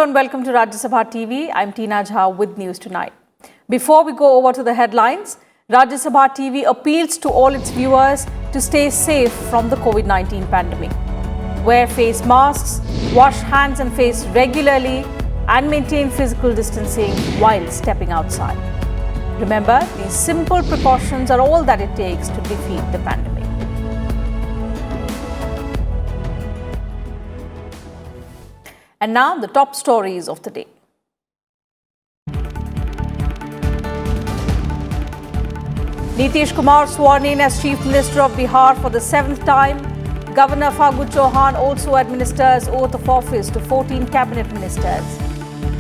Hello and welcome to Rajya Sabha TV. I'm Tina Jha with News Tonight. Before we go over to the headlines, Rajya Sabha TV appeals to all its viewers to stay safe from the COVID-19 pandemic. Wear face masks, wash hands and face regularly, and maintain physical distancing while stepping outside. Remember, these simple precautions are all that it takes to defeat the pandemic. And now, the top stories of the day. Nitish Kumar sworn in as Chief Minister of Bihar for the 7th time. Governor Phagu Chauhan also administers oath of office to 14 cabinet ministers.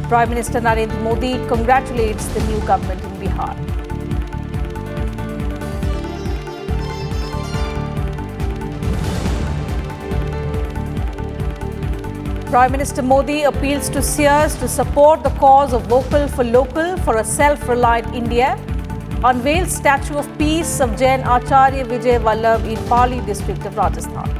Prime Minister Narendra Modi congratulates the new government in Bihar. Prime Minister Modi appeals to seers to support the cause of Vocal for Local for a self-reliant India. Unveils statue of peace of Jain Acharya Vijay Vallabh in Pali district of Rajasthan.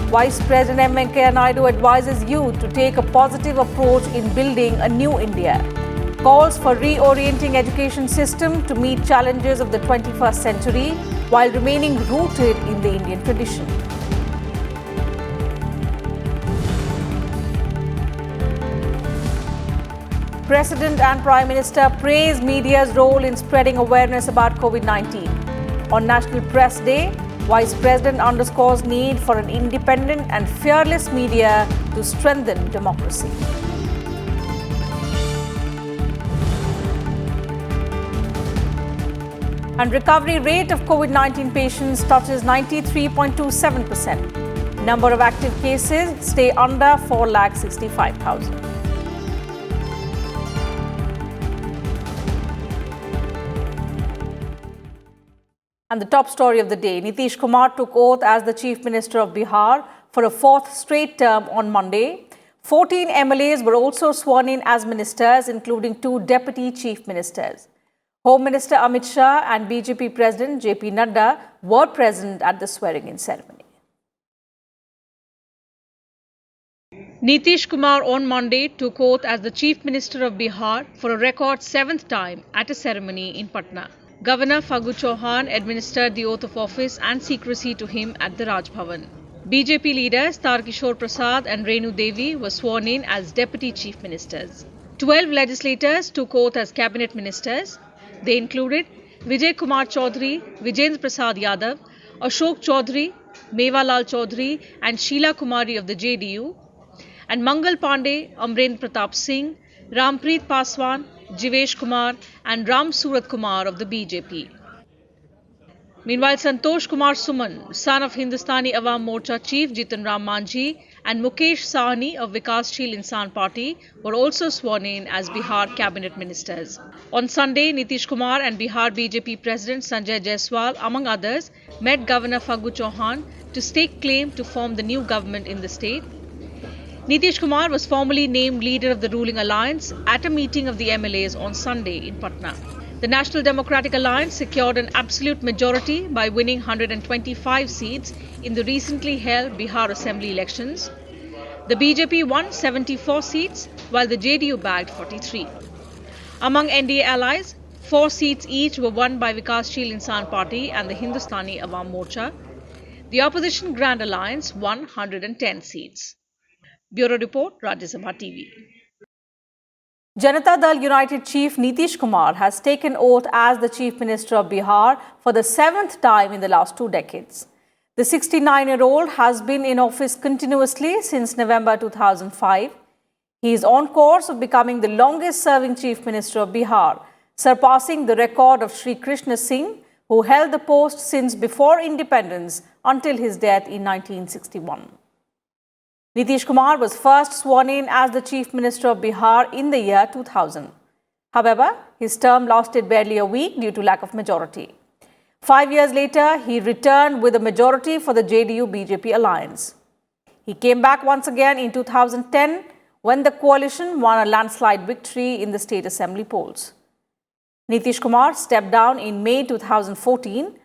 Vice President M. Venkaiah Naidu advises youth to take a positive approach in building a new India. Calls for reorienting education system to meet challenges of the 21st century while remaining rooted in the Indian tradition. President and Prime Minister praise media's role in spreading awareness about COVID-19. On National Press Day, Vice President underscores need for an independent and fearless media to strengthen democracy. And recovery rate of COVID-19 patients touches 93.27%. Number of active cases stay under 4,65,000. And the top story of the day, Nitish Kumar took oath as the Chief Minister of Bihar for a 4th straight term on Monday. 14 MLAs were also sworn in as ministers, including 2 deputy chief ministers. Home Minister Amit Shah and BJP President JP Nadda were present at the swearing-in ceremony. Nitish Kumar on Monday took oath as the Chief Minister of Bihar for a record 7th time at a ceremony in Patna. Governor Phagu Chauhan administered the oath of office and secrecy to him at the Raj Bhavan. BJP leaders Tarkishore Prasad and Renu Devi were sworn in as Deputy Chief Ministers. 12 legislators took oath as Cabinet Ministers. They included Vijay Kumar Chaudhary, Vijendra Prasad Yadav, Ashok Chaudhary, Mewalal Chaudhary and Sheila Kumari of the JDU, and Mangal Pandey, Amrendra Pratap Singh, Rampreet Paswan, Jivesh Kumar and Ram Surat Kumar of the BJP. Meanwhile, Santosh Kumar Suman, son of Hindustani Awam Morcha Chief Jitan Ram Manjhi and Mukesh Sahni of Vikassheel Insan Party were also sworn in as Bihar Cabinet Ministers. On Sunday, Nitish Kumar and Bihar BJP President Sanjay Jaiswal, among others, met Governor Phagu Chauhan to stake claim to form the new government in the state. Nitish Kumar was formally named leader of the ruling alliance at a meeting of the MLAs on Sunday in Patna. The National Democratic Alliance secured an absolute majority by winning 125 seats in the recently held Bihar Assembly elections. The BJP won 74 seats, while the JDU bagged 43. Among NDA allies, 4 seats each were won by Vikassheel Insan Party and the Hindustani Awam Morcha. The opposition Grand Alliance won 110 seats. Bureau Report, Rajya Sabha TV. Janata Dal United Chief Nitish Kumar has taken oath as the Chief Minister of Bihar for the 7th time in the last 2 decades. The 69-year-old has been in office continuously since November 2005. He is on course of becoming the longest-serving Chief Minister of Bihar, surpassing the record of Sri Krishna Singh, who held the post since before independence until his death in 1961. Nitish Kumar was first sworn in as the Chief Minister of Bihar in the year 2000. However, his term lasted barely a week due to lack of majority. 5 years later, he returned with a majority for the JDU-BJP alliance. He came back once again in 2010 when the coalition won a landslide victory in the state assembly polls. Nitish Kumar stepped down in May 2014.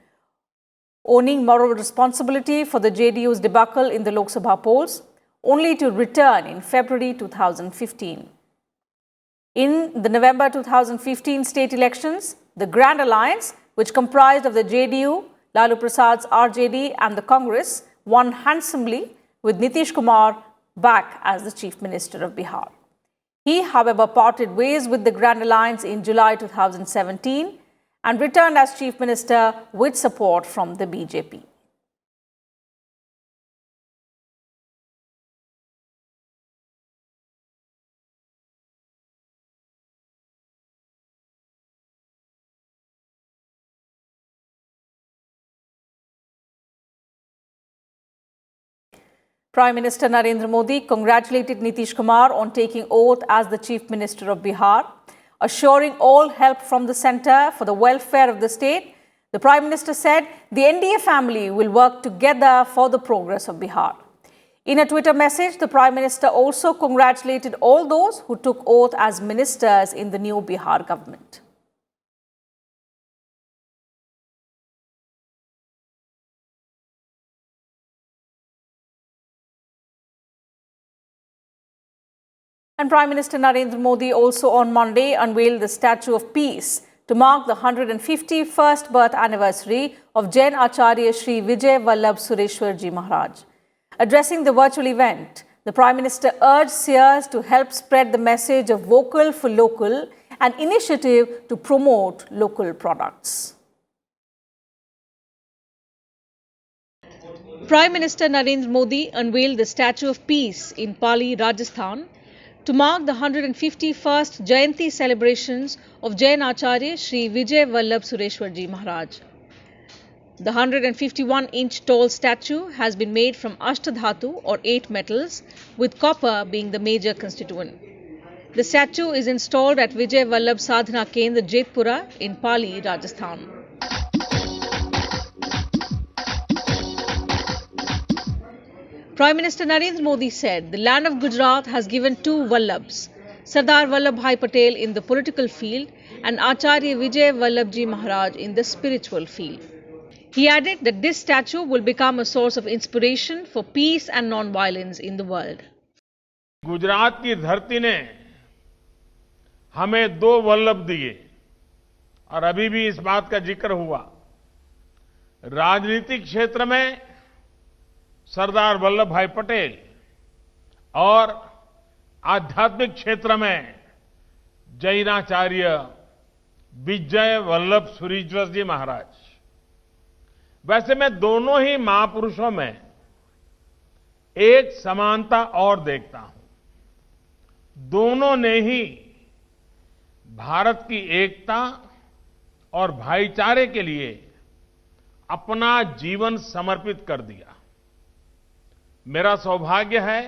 owning moral responsibility for the JDU's debacle in the Lok Sabha polls, only to return in February 2015. In the November 2015 state elections, the Grand Alliance, which comprised of the JDU, Lalu Prasad's RJD and the Congress, won handsomely with Nitish Kumar back as the Chief Minister of Bihar. He, however, parted ways with the Grand Alliance in July 2017 and returned as Chief Minister with support from the BJP. Prime Minister Narendra Modi congratulated Nitish Kumar on taking oath as the Chief Minister of Bihar, assuring all help from the centre for the welfare of the state. The Prime Minister said the NDA family will work together for the progress of Bihar. In a Twitter message, the Prime Minister also congratulated all those who took oath as ministers in the new Bihar government. And Prime Minister Narendra Modi also on Monday unveiled the Statue of Peace to mark the 151st birth anniversary of Jain Acharya Shri Vijay Vallabh Sureshwar Ji Maharaj. Addressing the virtual event, the Prime Minister urged seers to help spread the message of vocal for local, an initiative to promote local products. Prime Minister Narendra Modi unveiled the Statue of Peace in Pali, Rajasthan, to mark the 151st Jayanti celebrations of Jain Acharya Shri Vijay Vallabh Sureshwar Ji Maharaj. The 151-inch tall statue has been made from Ashtadhatu or 8 metals, with copper being the major constituent. The statue is installed at Vijay Vallabh Sadhana Kendra, Jetpura in Pali, Rajasthan. Prime Minister Narendra Modi said the land of Gujarat has given two Vallabhs, Sardar Vallabhbhai Patel in the political field and Acharya Vijay Vallabh Ji Maharaj in the spiritual field. He added that this statue will become a source of inspiration for peace and non-violence in the world. Gujarat की धरती ने हमें दो वल्लभ दिए और अभी भी इस बात का जिक्र हुआ। राजनीतिक क्षेत्र में सरदार वल्लभ भाई पटेल और आध्यात्मिक क्षेत्र में जैनाचार्य विजय वल्लभ सुरीश्वर जी महाराज। वैसे मैं दोनों ही महापुरुषों में एक समानता और देखता हूं। दोनों ने ही भारत की एकता और भाईचारे के लिए अपना जीवन समर्पित कर दिया। मेरा सौभाग्य है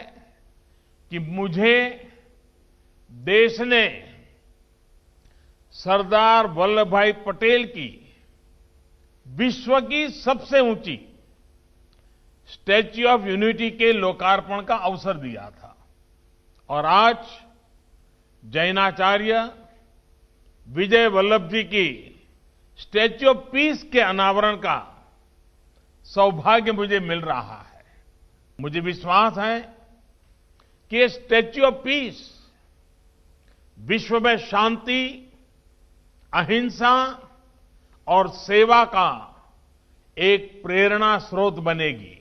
कि मुझे देश ने सरदार वल्लभ भाई पटेल की विश्व की सबसे ऊंची स्टैच्यू ऑफ यूनिटी के लोकार्पण का अवसर दिया था और आज जैनाचार्य विजय वल्लभ जी की स्टैच्यू ऑफ पीस के अनावरण का सौभाग्य मुझे मिल रहा है। मुझे विश्वास है कि ये स्टैच्यू ऑफ पीस विश्व में शांति, अहिंसा और सेवा का एक प्रेरणा स्रोत बनेगी।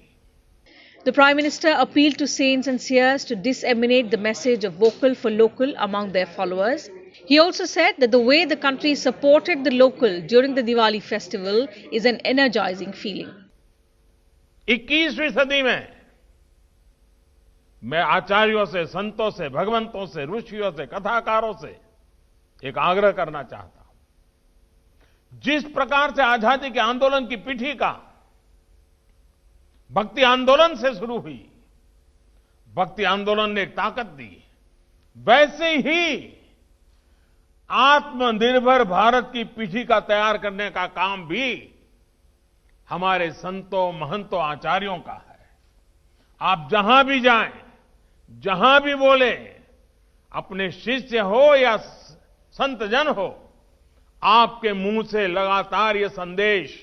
The Prime Minister appealed to saints and seers to disseminate the message of vocal for local among their followers. He also said that the way the country supported the local during the Diwali festival is an energizing feeling. 21वीं सदी में मैं आचार्यों से, संतों से, भगवंतों से, ऋषियों से, कथाकारों से एक आग्रह करना चाहता हूं। जिस प्रकार से आजादी के आंदोलन की पीठिका भक्ति आंदोलन से शुरू हुई, भक्ति आंदोलन ने एक ताकत दी, वैसे ही आत्मनिर्भर भारत की पीठिका तैयार करने का काम भी हमारे संतों, महंतों, आचार्यों का है। आप जहां भी जाएं, जहां भी बोले, अपने शिष्य हो या संत जन हो, आपके मुंह से लगातार ये संदेश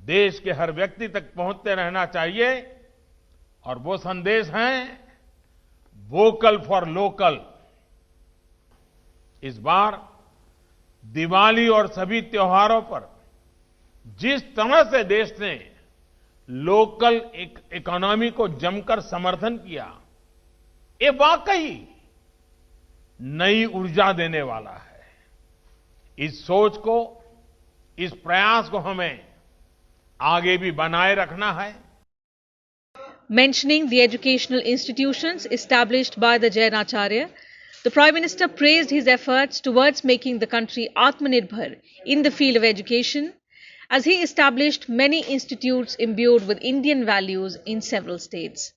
देश के हर व्यक्ति तक पहुंचते रहना चाहिए और वो संदेश है वोकल फॉर लोकल। इस बार दिवाली और सभी त्योहारों पर जिस तरह से देश ने लोकल इकोनॉमी को जमकर समर्थन किया, ये वाकई नई ऊर्जा देने वाला है। इस सोच को, इस प्रयास को हमें आगे भी बनाए रखना है। Mentioning the educational institutions established by the Jain Acharya, the Prime Minister praised his efforts towards making the country Atmanirbhar in the field of education, as he established many institutes imbued with Indian values in several states.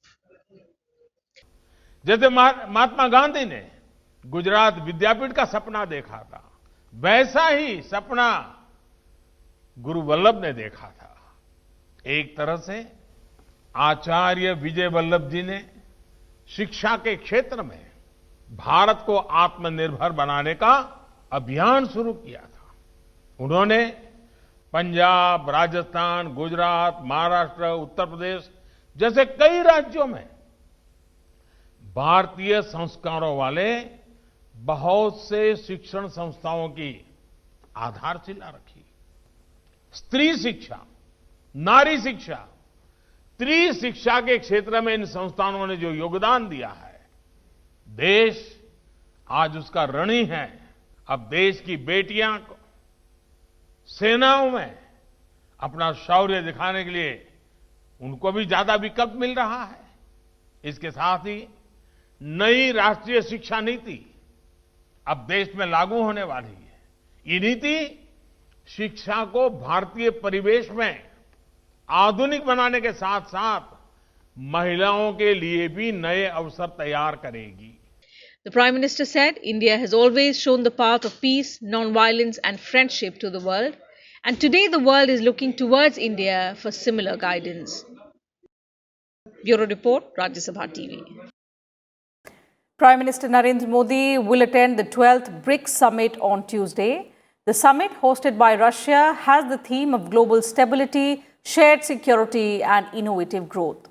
जैसे महात्मा गांधी ने गुजरात विद्यापीठ का सपना देखा था, वैसा ही सपना गुरु वल्लभ ने देखा था। एक तरह से आचार्य विजय वल्लभ जी ने शिक्षा के क्षेत्र में भारत को आत्मनिर्भर बनाने का अभियान शुरू किया था। उन्होंने पंजाब, राजस्थान, गुजरात, महाराष्ट्र, उत्तर प्रदेश जैसे कई राज्यों में भारतीय संस्कारों वाले बहुत से शिक्षण संस्थाओं की आधारशिला रखी। स्त्री शिक्षा, नारी शिक्षा, त्रिशिक्षा के क्षेत्र में इन संस्थानों ने जो योगदान दिया है, देश आज उसका ऋणी है। अब देश की बेटियां सेनाओं में अपना शौर्य दिखाने के लिए उनको भी ज्यादा विकल्प मिल रहा है। इसके साथ ही नई राष्ट्रीय शिक्षा नीति अब देश में लागू होने वाली है। ये नीति शिक्षा को भारतीय परिवेश में आधुनिक बनाने के साथ साथ महिलाओं के लिए भी नए अवसर तैयार करेगी। The Prime Minister said India has always shown the path of peace, non-violence and friendship to the world, and today the world is looking towards India for similar guidance. Bureau Report, Rajya Sabha TV. Prime Minister Narendra Modi will attend the 12th BRICS summit on Tuesday. The summit, hosted by Russia, has the theme of global stability, shared security and innovative growth.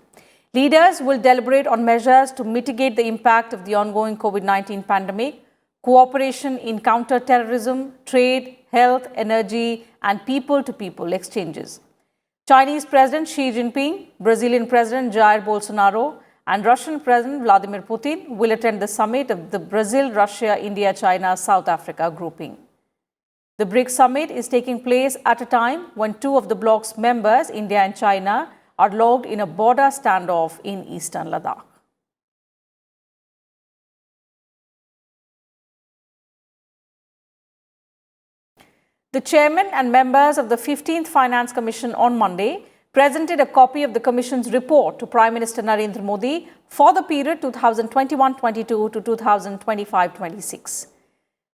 Leaders will deliberate on measures to mitigate the impact of the ongoing COVID-19 pandemic, cooperation in counter-terrorism, trade, health, energy and people-to-people exchanges. Chinese President Xi Jinping, Brazilian President Jair Bolsonaro and Russian President Vladimir Putin will attend the summit of the Brazil, Russia, India, China, South Africa grouping. The BRICS summit is taking place at a time when two of the bloc's members, India and China, are locked in a border standoff in eastern Ladakh. The chairman and members of the 15th Finance Commission on Monday presented a copy of the Commission's report to Prime Minister Narendra Modi for the period 2021-22 to 2025-26.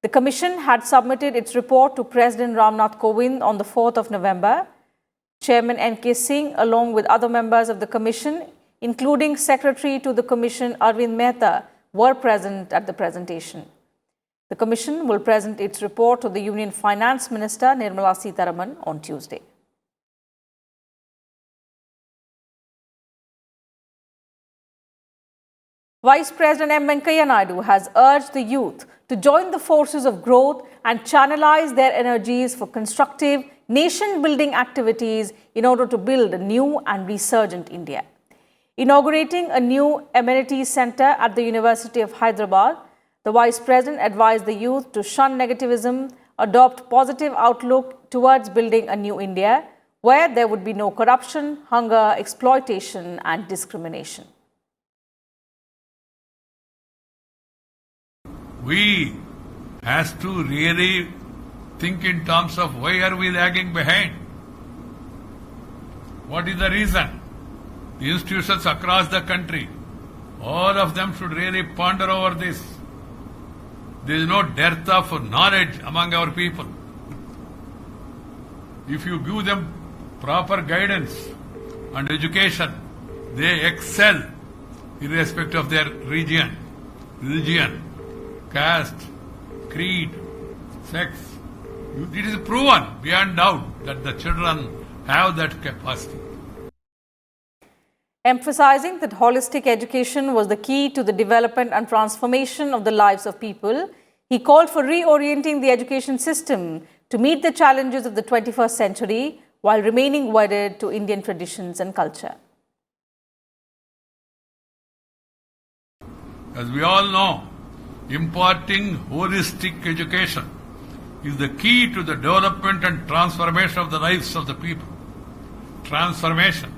The Commission had submitted its report to President Ramnath Kovind on the 4th of November. Chairman N.K. Singh, along with other members of the Commission, including Secretary to the Commission Arvind Mehta, were present at the presentation. The Commission will present its report to the Union Finance Minister Nirmala Sitharaman on Tuesday. Vice President M. Venkaiah Naidu has urged the youth to join the forces of growth and channelize their energies for constructive, nation-building activities in order to build a new and resurgent India. Inaugurating a new amenities center at the University of Hyderabad, the Vice President advised the youth to shun negativism, adopt positive outlook towards building a new India, where there would be no corruption, hunger, exploitation and discrimination. We has to really think in terms of why are we lagging behind? What is the reason? The institutions across the country, all of them should really ponder over this. There is no dearth of knowledge among our people. If you give them proper guidance and education, they excel irrespective of their region, religion, caste, creed, sex. It is proven beyond doubt that the children have that capacity. Emphasizing that holistic education was the key to the development and transformation of the lives of people, he called for reorienting the education system to meet the challenges of the 21st century while remaining wedded to Indian traditions and culture. As we all know, imparting holistic education is the key to the development and transformation of the lives of the people. Transformation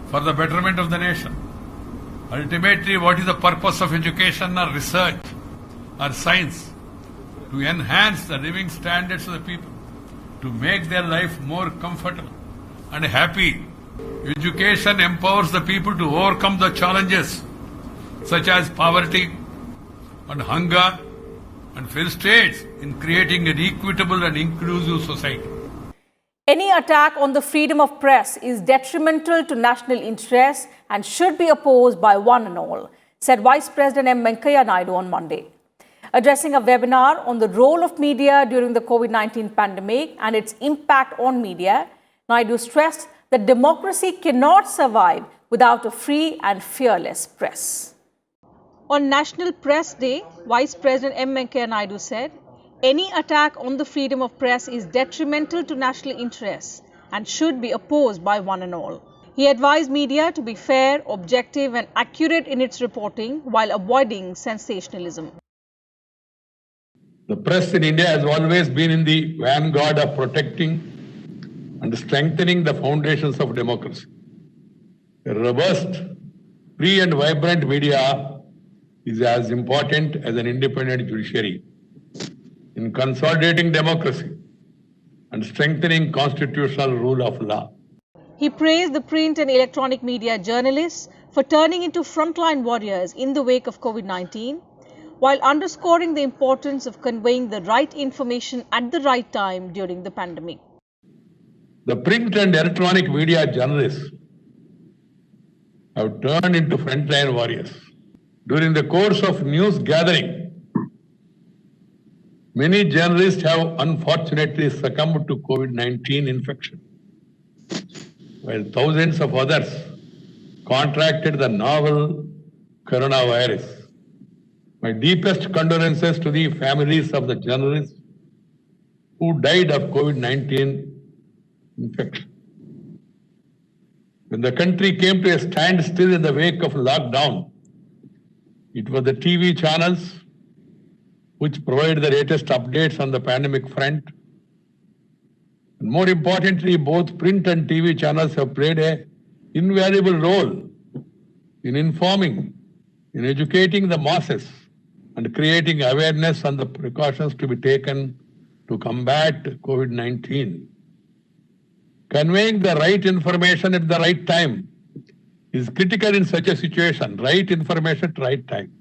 for the betterment of the nation. Ultimately, what is the purpose of education or research or science? To enhance the living standards of the people, to make their life more comfortable and happy. Education empowers the people to overcome the challenges such as poverty and hunger and frustrates in creating an equitable and inclusive society. Any attack on the freedom of press is detrimental to national interests and should be opposed by one and all, said Vice President M. Venkaiah Naidu on Monday. Addressing a webinar on the role of media during the COVID-19 pandemic and its impact on media, Naidu stressed that democracy cannot survive without a free and fearless press. On National Press Day, Vice President M. Venkaiah Naidu said, any attack on the freedom of press is detrimental to national interests and should be opposed by one and all. He advised media to be fair, objective and accurate in its reporting while avoiding sensationalism. The press in India has always been in the vanguard of protecting and strengthening the foundations of democracy. A robust, free and vibrant media is as important as an independent judiciary in consolidating democracy and strengthening constitutional rule of law. He praised the print and electronic media journalists for turning into frontline warriors in the wake of COVID-19, while underscoring the importance of conveying the right information at the right time during the pandemic. The print and electronic media journalists have turned into frontline warriors. During the course of news gathering, many journalists have unfortunately succumbed to COVID-19 infection, while thousands of others contracted the novel coronavirus. My deepest condolences to the families of the journalists who died of COVID-19 infection. When the country came to a standstill in the wake of lockdown, it was the TV channels which provide the latest updates on the pandemic front. And more importantly, both print and TV channels have played an invaluable role in informing, in educating the masses and creating awareness on the precautions to be taken to combat COVID-19. Conveying the right information at the right time is critical in such a situation. Right information at the right time.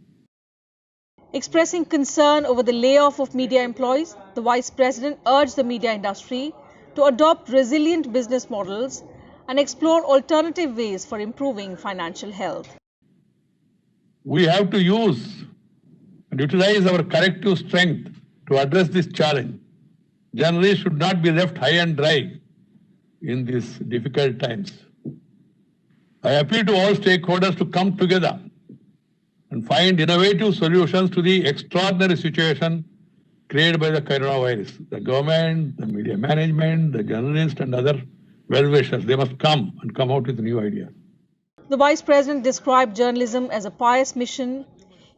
Expressing concern over the layoff of media employees, the Vice President urged the media industry to adopt resilient business models and explore alternative ways for improving financial health. We have to use and utilize our collective strength to address this challenge. Journalists should not be left high and dry in these difficult times. I appeal to all stakeholders to come together and find innovative solutions to the extraordinary situation created by the coronavirus. The government, the media management, the journalists and other well-wishers, they must come out with new ideas. The Vice President described journalism as a pious mission.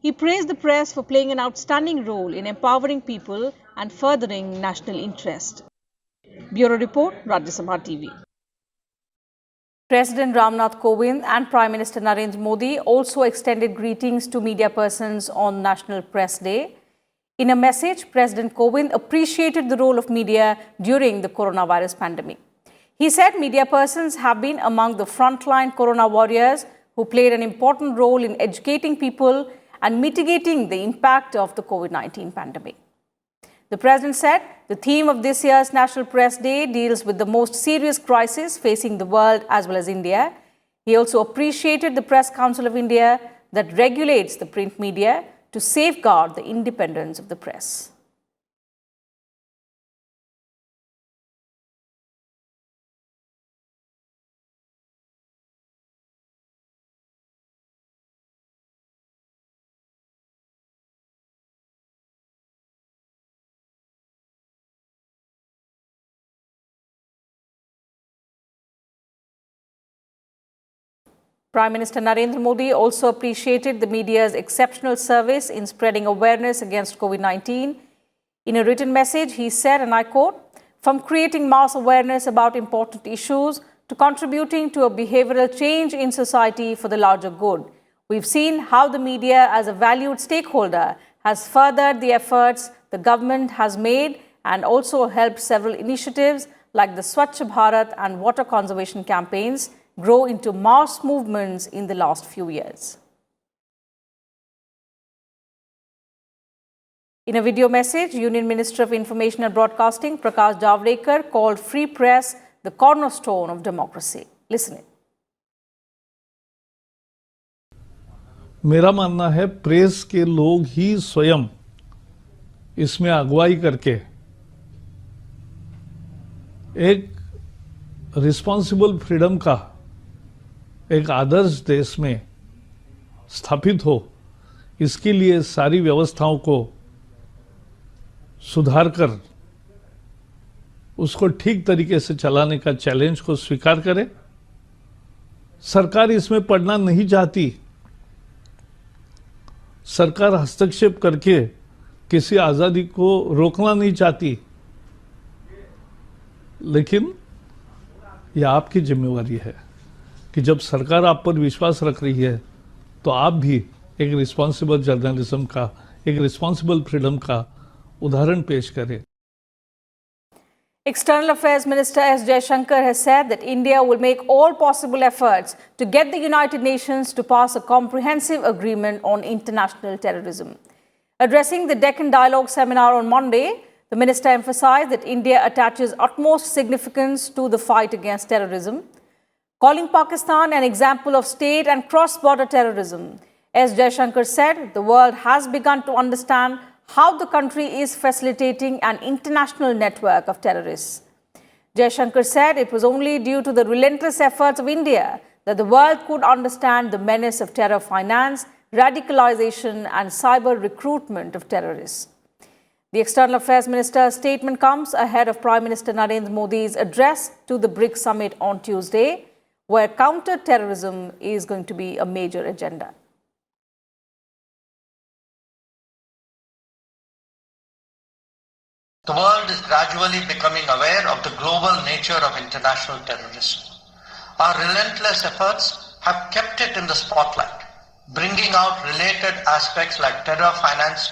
He praised the press for playing an outstanding role in empowering people and furthering national interest. Bureau Report, Rajya Sabha TV. President Ramnath Kovind and Prime Minister Narendra Modi also extended greetings to media persons on National Press Day. In a message, President Kovind appreciated the role of media during the coronavirus pandemic. He said media persons have been among the frontline corona warriors who played an important role in educating people and mitigating the impact of the COVID-19 pandemic. The President said the theme of this year's National Press Day deals with the most serious crisis facing the world as well as India. He also appreciated the Press Council of India that regulates the print media to safeguard the independence of the press. Prime Minister Narendra Modi also appreciated the media's exceptional service in spreading awareness against COVID-19. In a written message, he said, and I quote, "From creating mass awareness about important issues to contributing to a behavioral change in society for the larger good, we've seen how the media as a valued stakeholder has furthered the efforts the government has made and also helped several initiatives like the Swachh Bharat and water conservation campaigns grow into mass movements in the last few years." In a video message, Union Minister of Information and Broadcasting Prakash Javadekar called free press the cornerstone of democracy. Listen in. मेरा मानना है press के लोग ही स्वयं इसमें अगुवाई करके एक रिस्पॉन्सिबल फ्रीडम का एक आदर्श देश में स्थापित हो, इसके लिए सारी व्यवस्थाओं को सुधार कर उसको ठीक तरीके से चलाने का चैलेंज को स्वीकार करे। सरकार इसमें पड़ना नहीं चाहती, सरकार हस्तक्षेप करके किसी आज़ादी को रोकना नहीं चाहती, लेकिन यह आपकी जिम्मेवारी है कि जब सरकार आप पर विश्वास रख रही है तो आप भी एक रिस्पॉन्सिबल जर्नलिज्म का, एक रिस्पॉन्सिबल फ्रीडम का उदाहरण पेश करें। External Affairs Minister S. Jaishankar has said that India will make all possible efforts to get the United Nations to pass a comprehensive agreement on international terrorism. Addressing the Deccan Dialogue seminar on Monday, the minister emphasized that India attaches utmost significance to the fight against terrorism. Calling Pakistan an example of state and cross-border terrorism, S. Jaishankar said the world has begun to understand how the country is facilitating an international network of terrorists. Jaishankar said it was only due to the relentless efforts of India that the world could understand the menace of terror finance, radicalization and cyber recruitment of terrorists. The External Affairs Minister's statement comes ahead of Prime Minister Narendra Modi's address to the BRICS summit on Tuesday, where counter-terrorism is going to be a major agenda. The world is gradually becoming aware of the global nature of international terrorism. Our relentless efforts have kept it in the spotlight, bringing out related aspects like terror finance,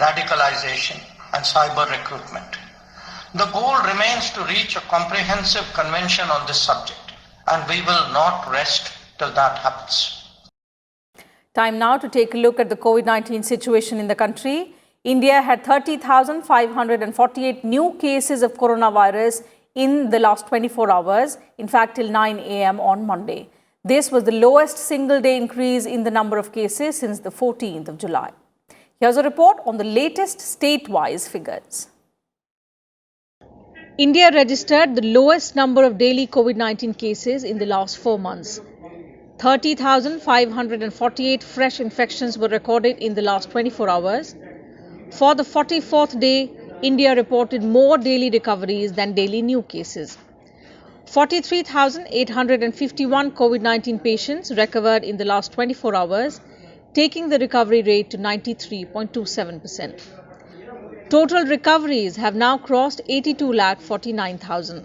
radicalization, and cyber recruitment. The goal remains to reach a comprehensive convention on this subject, and we will not rest till that happens. Time now to take a look at the COVID-19 situation in the country. India had 30,548 new cases of coronavirus in the last 24 hours, in fact till 9 a.m. on Monday. This was the lowest single-day increase in the number of cases since the 14th of July. Here's a report on the latest state-wise figures. India registered the lowest number of daily COVID-19 cases in the last 4 months. 30,548 fresh infections were recorded in the last 24 hours. For the 44th day, India reported more daily recoveries than daily new cases. 43,851 COVID-19 patients recovered in the last 24 hours, taking the recovery rate to 93.27%. Total recoveries have now crossed 82,49,000.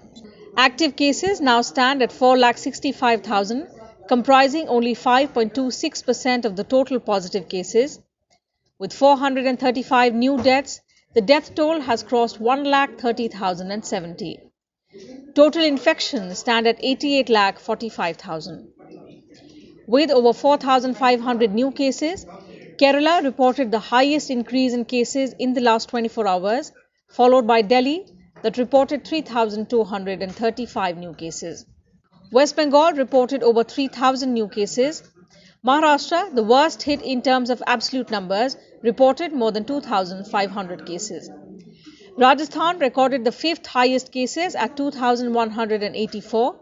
Active cases now stand at 4,65,000, comprising only 5.26% of the total positive cases. With 435 new deaths, the death toll has crossed 1,30,070. Total infections stand at 88,45,000. With over 4,500 new cases, Kerala reported the highest increase in cases in the last 24 hours, followed by Delhi that reported 3,235 new cases. West Bengal reported over 3,000 new cases. Maharashtra, the worst hit in terms of absolute numbers, reported more than 2,500 cases. Rajasthan recorded the fifth highest cases at 2,184.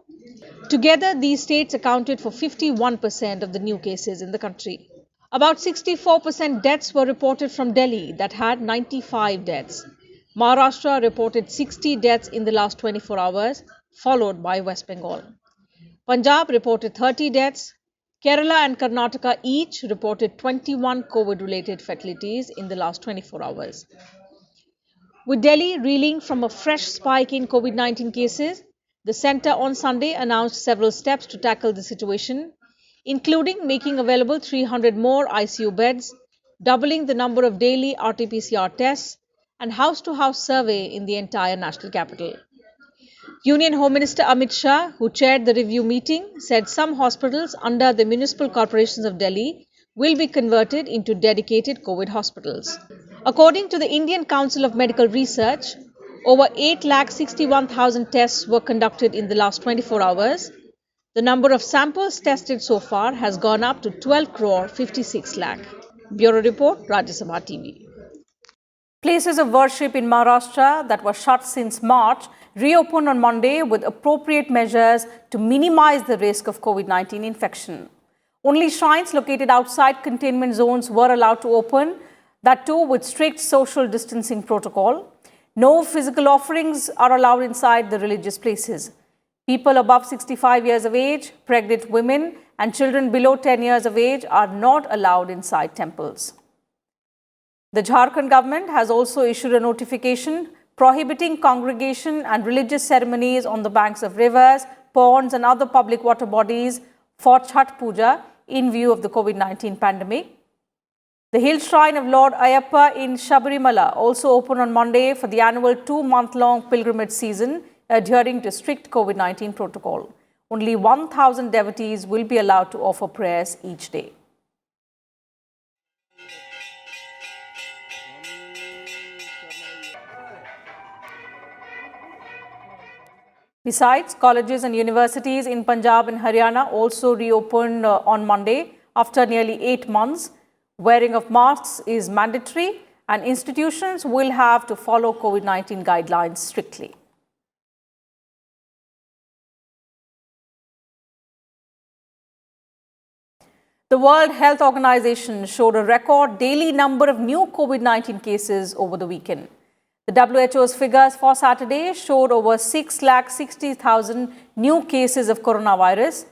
Together, these states accounted for 51% of the new cases in the country. About 64% deaths were reported from Delhi, that had 95 deaths. Maharashtra reported 60 deaths in the last 24 hours, followed by West Bengal. Punjab reported 30 deaths. Kerala and Karnataka each reported 21 COVID-related fatalities in the last 24 hours. With Delhi reeling from a fresh spike in COVID-19 cases, the centre on Sunday announced several steps to tackle the situation, including making available 300 more ICU beds, doubling the number of daily RT-PCR tests, and house-to-house survey in the entire national capital. Union Home Minister Amit Shah, who chaired the review meeting, said some hospitals under the municipal corporations of Delhi will be converted into dedicated COVID hospitals. According to the Indian Council of Medical Research, over 8,61,000 tests were conducted in the last 24 hours. The number of samples tested so far has gone up to 12 crore 56 lakh. Bureau Report, Rajya Sabha TV. Places of worship in Maharashtra that were shut since March reopened on Monday with appropriate measures to minimize the risk of COVID-19 infection. Only shrines located outside containment zones were allowed to open, that too with strict social distancing protocol. No physical offerings are allowed inside the religious places. People above 65 years of age, pregnant women, and children below 10 years of age are not allowed inside temples. The Jharkhand government has also issued a notification prohibiting congregation and religious ceremonies on the banks of rivers, ponds, and other public water bodies for Chhath Puja in view of the COVID-19 pandemic. The hill shrine of Lord Ayyappa in Sabarimala also opened on Monday for the annual 2-month-long pilgrimage season, adhering to strict COVID-19 protocol. Only 1,000 devotees will be allowed to offer prayers each day. Besides, colleges and universities in Punjab and Haryana also reopened on Monday after nearly 8 months. Wearing of masks is mandatory and institutions will have to follow COVID-19 guidelines strictly. The World Health Organization showed a record daily number of new COVID-19 cases over the weekend. The WHO's figures for Saturday showed over 6,60,000 new cases of coronavirus.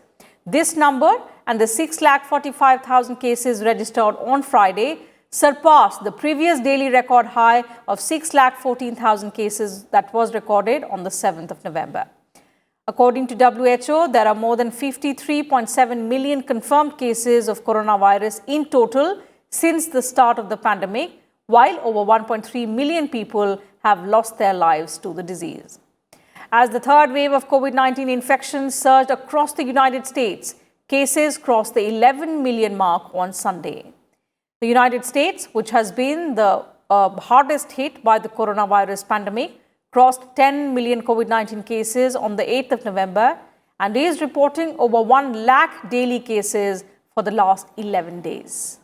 This number and the 6,45,000 cases registered on Friday surpassed the previous daily record high of 6,14,000 cases that was recorded on the 7th of November. According to WHO, there are more than 53.7 million confirmed cases of coronavirus in total since the start of the pandemic, while over 1.3 million people have lost their lives to the disease. As the third wave of COVID-19 infections surged across the United States, cases crossed the 11 million mark on Sunday. The United States, which has been the hardest hit by the coronavirus pandemic, crossed 10 million COVID-19 cases on the 8th of November and is reporting over 1 lakh daily cases for the last 11 days.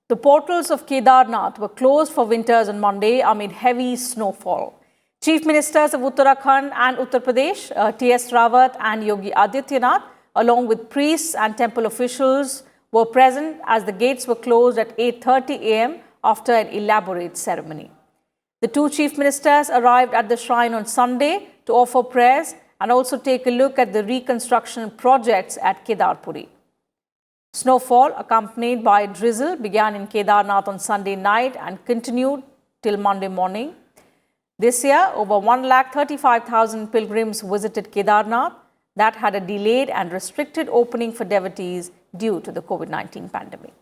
The portals of Kedarnath were closed for winters on Monday amid heavy snowfall. Chief Ministers of Uttarakhand and Uttar Pradesh, T.S. Rawat and Yogi Adityanath, along with priests and temple officials, were present as the gates were closed at 8:30 a.m. after an elaborate ceremony. The two chief ministers arrived at the shrine on Sunday to offer prayers and also take a look at the reconstruction projects at Kedarpuri. Snowfall, accompanied by drizzle, began in Kedarnath on Sunday night and continued till Monday morning. This year, over 1,35,000 pilgrims visited Kedarnath. That had a delayed and restricted opening for devotees due to the COVID-19 pandemic.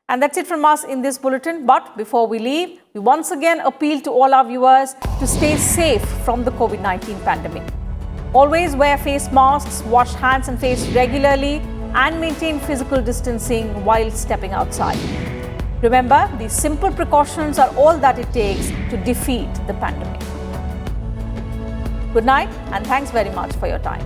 And that's it from us in this bulletin. But before we leave, we once again appeal to all our viewers to stay safe from the COVID-19 pandemic. Always wear face masks, wash hands and face regularly, and maintain physical distancing while stepping outside. Remember, these simple precautions are all that it takes to defeat the pandemic. Good night and thanks very much for your time.